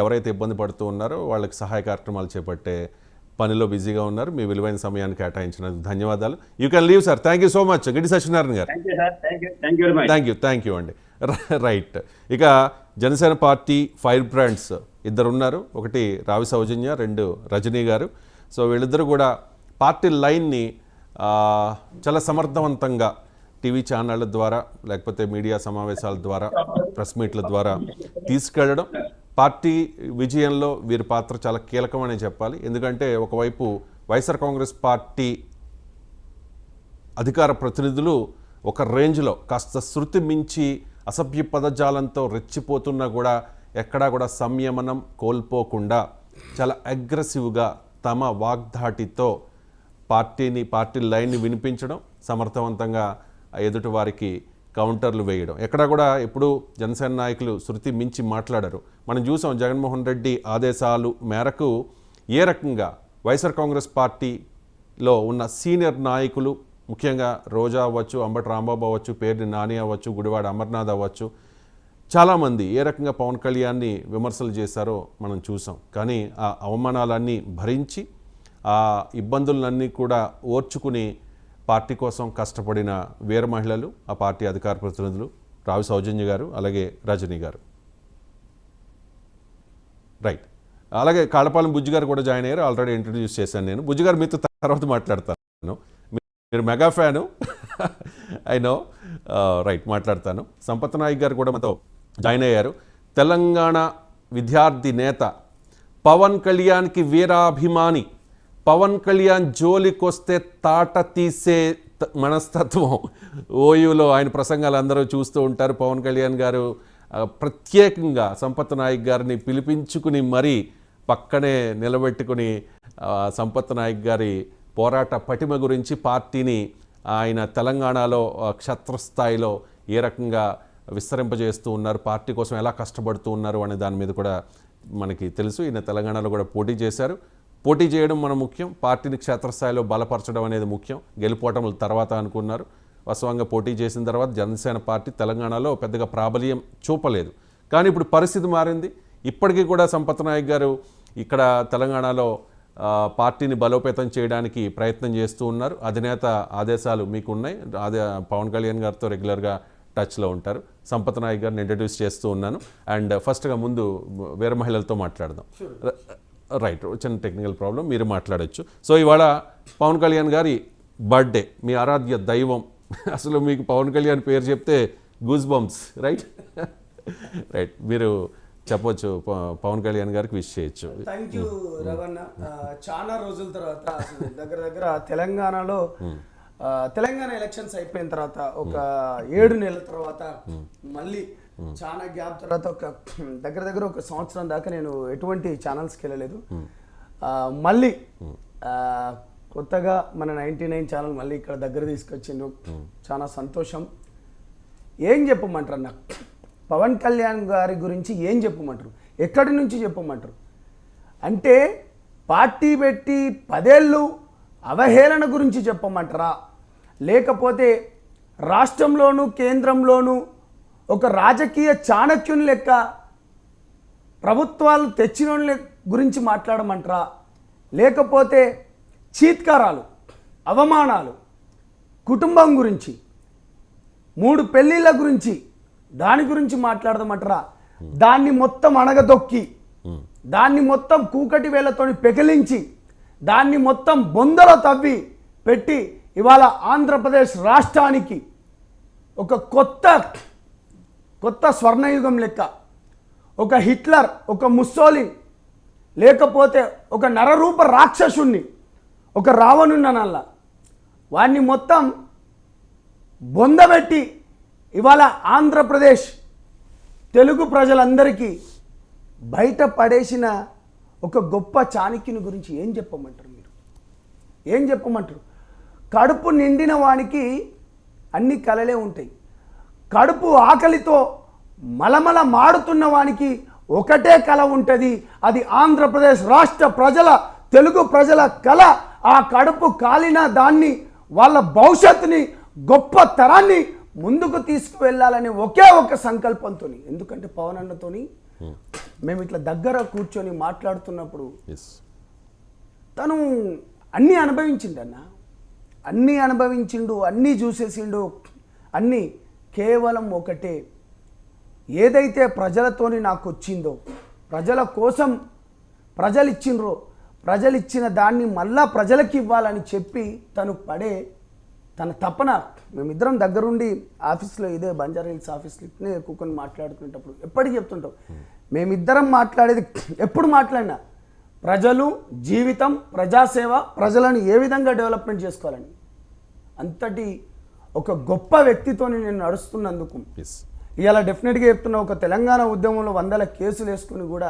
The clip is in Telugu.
ఎవరైతే ఇబ్బంది పడుతూ ఉన్నారో వాళ్ళకి సహాయ కార్యక్రమాలు చేపట్టే పనిలో బిజీగా ఉన్నారు. మీ విలువైన సమయాన్ని కేటాయించినందుకు ధన్యవాదాలు. You can leave sir. Thank you so much Giddi Satyanarayana గారు. థ్యాంక్ యూ అండి. రైట్. ఇక జనసేన పార్టీ ఫైర్ బ్రాండ్స్ ఇద్దరు ఉన్నారు. ఒకటి రావి సౌజన్య, రెండు రజనీ గారు. సో వీళ్ళిద్దరూ కూడా పార్టీ లైన్ని చాలా సమర్థవంతంగా టీవీ ఛానళ్ళ ద్వారా లేకపోతే మీడియా సమావేశాల ద్వారా ప్రెస్ మీట్ల ద్వారా తీసుకెళ్ళడం, పార్టీ విజయంలో వీరి పాత్ర చాలా కీలకమని చెప్పాలి. ఎందుకంటే ఒకవైపు వైఎస్ఆర్ కాంగ్రెస్ పార్టీ అధికార ప్రతినిధులు ఒక రేంజ్లో కాస్త శృతి మించి అసభ్య పదజాలంతో రెచ్చిపోతున్నా కూడా ఎక్కడా కూడా సంయమనం కోల్పోకుండా చాలా అగ్రెసివ్గా తమ వాగ్ధాటితో పార్టీ లైన్ని వినిపించడం, సమర్థవంతంగా ఎదుటి వారికి కౌంటర్లు వేయడం. ఎక్కడా కూడా ఎప్పుడు జనసేన నాయకులు శృతి మించి మాట్లాడారు. మనం చూసాం జగన్మోహన్ రెడ్డి ఆదేశాలు మేరకు ఏ రకంగా వైఎస్ఆర్ కాంగ్రెస్ పార్టీలో ఉన్న సీనియర్ నాయకులు, ముఖ్యంగా రోజా అవ్వచ్చు, అంబటి రాంబాబు అవ్వచ్చు, పేర్ని నాని అవ్వచ్చు, గుడివాడ అమర్నాథ్ అవ్వచ్చు, చాలామంది ఏ రకంగా పవన్ కళ్యాణ్ని విమర్శలు చేశారో మనం చూసాం. కానీ ఆ అవమానాలన్నీ భరించి ఆ ఇబ్బందులన్నీ కూడా ఓర్చుకుని పార్టీ కోసం కష్టపడిన వీర మహిళలు ఆ పార్టీ అధికార ప్రతినిధులు రావి సౌజన్య గారు, అలాగే రజనీ గారు. రైట్. అలాగే కాళపాలెం బుజ్జి గారు కూడా జాయిన్ అయ్యారు. ఆల్రెడీ ఇంట్రడ్యూస్ చేశాను నేను. బుజ్జి గారు మీతో తర్వాత మాట్లాడతాను. మీరు mega fan, I know. Right, మాట్లాడతాను. సంపత్ నాయక్ గారు కూడా మాతో జాయిన్ అయ్యారు. తెలంగాణ విద్యార్థి నేత, పవన్ కళ్యాణ్కి వీరాభిమాని, పవన్ కళ్యాణ్ జోలికొస్తే తాట తీసే మనస్తత్వం. ఓయూలో ఆయన ప్రసంగాలు అందరూ చూస్తూ ఉంటారు. పవన్ కళ్యాణ్ గారు ప్రత్యేకంగా సంపత్ నాయక్ గారిని పిలిపించుకుని మరీ పక్కనే నిలబెట్టుకుని సంపత్ నాయక్ గారి పోరాట పటిమ గురించి, పార్టీని ఆయన తెలంగాణలో క్షేత్రస్థాయిలో ఏ రకంగా విస్తరింపజేస్తూ ఉన్నారు, పార్టీ కోసం ఎలా కష్టపడుతూ ఉన్నారు అనే దాని మీద కూడా మనకి తెలుసు. ఈయన తెలంగాణలో కూడా పోటీ చేశారు. పోటీ చేయడం మన ముఖ్యం, పార్టీని క్షేత్రస్థాయిలో బలపరచడం అనేది ముఖ్యం. గెలుపోవటముల తర్వాత అనుకున్నారు. వాస్తవంగా పోటీ చేసిన తర్వాత జనసేన పార్టీ తెలంగాణలో పెద్దగా ప్రాబల్యం చూపలేదు. కానీ ఇప్పుడు పరిస్థితి మారింది. ఇప్పటికీ కూడా సంపత్ నాయక్ గారు ఇక్కడ తెలంగాణలో పార్టీని బలోపేతం చేయడానికి ప్రయత్నం చేస్తూ ఉన్నారు. అధినేత ఆదేశాలు మీకు ఉన్నాయి. పవన్ కళ్యాణ్ గారితో రెగ్యులర్గా టచ్లో ఉంటారు. సంపత్ నాయక్ గారిని ఇంట్రడ్యూస్ చేస్తూ ఉన్నాను. అండ్ ఫస్ట్గా ముందు వేరే మహిళలతో మాట్లాడదాం. రైట్, చిన్న టెక్నికల్ ప్రాబ్లం, మీరు మాట్లాడచ్చు. సో ఇవాళ పవన్ కళ్యాణ్ గారి బర్త్డే, మీ ఆరాధ్య దైవం. అసలు మీకు పవన్ కళ్యాణ్ పేరు చెప్తే గూస్ బంప్స్. రైట్ రైట్, మీరు చెప్పొచ్చు, పవన్ కళ్యాణ్ గారికి విష్ చేయొచ్చు. థ్యాంక్ యూ రవణ. చాలా రోజుల తర్వాత దగ్గర తెలంగాణలో తెలంగాణ ఎలక్షన్స్ అయిపోయిన తర్వాత ఒక 7 నెలల తర్వాత మళ్ళీ చాలా గ్యాప్ తర్వాత ఒక దగ్గర ఒక సంవత్సరం దాకా నేను ఎటువంటి ఛానల్స్కి వెళ్ళలేదు. మళ్ళీ కొత్తగా మన 99 ఛానల్ మళ్ళీ ఇక్కడ దగ్గర తీసుకొచ్చిండు. చాలా సంతోషం. ఏం చెప్పమంటారు నాకు, పవన్ కళ్యాణ్ గారి గురించి ఏం చెప్పమంటారు, ఎక్కడి నుంచి చెప్పమంటారు అంటే, పార్టీ పెట్టి 10 ఏళ్ళు అవహేళన గురించి చెప్పమంటారా, లేకపోతే రాష్ట్రంలోనూ కేంద్రంలోనూ ఒక రాజకీయ చాణక్యుని లెక్క ప్రభుత్వాలు తెచ్చిన గురించి మాట్లాడమంటారా, లేకపోతే చీత్కారాలు, అవమానాలు, కుటుంబం గురించి, 3 పెళ్ళిళ్ళ గురించి దాని గురించి మాట్లాడదామంటారా, దాన్ని మొత్తం అణగదొక్కి, దాన్ని మొత్తం కూకటి వేలతో పెకిలించి, దాన్ని మొత్తం బొందలో తవ్వి పెట్టి ఇవాళ ఆంధ్రప్రదేశ్ రాష్ట్రానికి ఒక కొత్త స్వర్ణయుగం లెక్క, ఒక హిట్లర్, ఒక ముస్సోలిన్, లేకపోతే ఒక నరరూప రాక్షసుణ్ణి, ఒక రావణున్ననల్ల వాడిని మొత్తం బొందబెట్టి ఇవాళ ఆంధ్రప్రదేశ్ తెలుగు ప్రజలందరికీ బయట పడేసిన ఒక గొప్ప చాణక్యుని గురించి ఏం చెప్పమంటారు మీరు, ఏం చెప్పమంటారు? కడుపు నిండిన వానికి అన్ని కలలే ఉంటాయి. కడుపు ఆకలితో మలమల మాడుతున్న వానికి ఒకటే కళ ఉంటుంది, అది ఆంధ్రప్రదేశ్ రాష్ట్ర ప్రజల, తెలుగు ప్రజల కళ. ఆ కడుపు కాలిన దాన్ని, వాళ్ళ భవిష్యత్తుని, గొప్ప తరాన్ని ముందుకు తీసుకువెళ్ళాలని ఒకే ఒక సంకల్పంతో, ఎందుకంటే పవన్ అన్నతోని మేము ఇట్లా దగ్గర కూర్చొని మాట్లాడుతున్నప్పుడు ఎస్ తను అన్నీ అనుభవించిండన్న, అన్నీ అనుభవించిండు, అన్నీ చూసేసిండు, అన్నీ కేవలం ఒకటే, ఏదైతే ప్రజలతోని నాకు వచ్చిందో, ప్రజల కోసం ప్రజలు ఇచ్చిండ్రో, ప్రజలు ఇచ్చిన దాన్ని మళ్ళా ప్రజలకి ఇవ్వాలని చెప్పి తను పడే తన తపన. మేమిద్దరం దగ్గరుండి ఆఫీస్లో, ఇదే బంజారా హిల్స్ ఆఫీస్లో ఇట్నే కూర్చొని మాట్లాడుకునేటప్పుడు ఎప్పటికీ చెప్తుంటాం, మేమిద్దరం మాట్లాడేది ఎప్పుడు మాట్లాడినా ప్రజలు, జీవితం, ప్రజాసేవ, ప్రజలను ఏ విధంగా డెవలప్మెంట్ చేసుకోవాలని. అంతటి ఒక గొప్ప వ్యక్తితో నేను నడుస్తున్నందుకు ఎస్ ఇవాళ డెఫినెట్గా చెప్తున్నా, ఒక తెలంగాణ ఉద్యమంలో 100 కేసులు వేసుకుని కూడా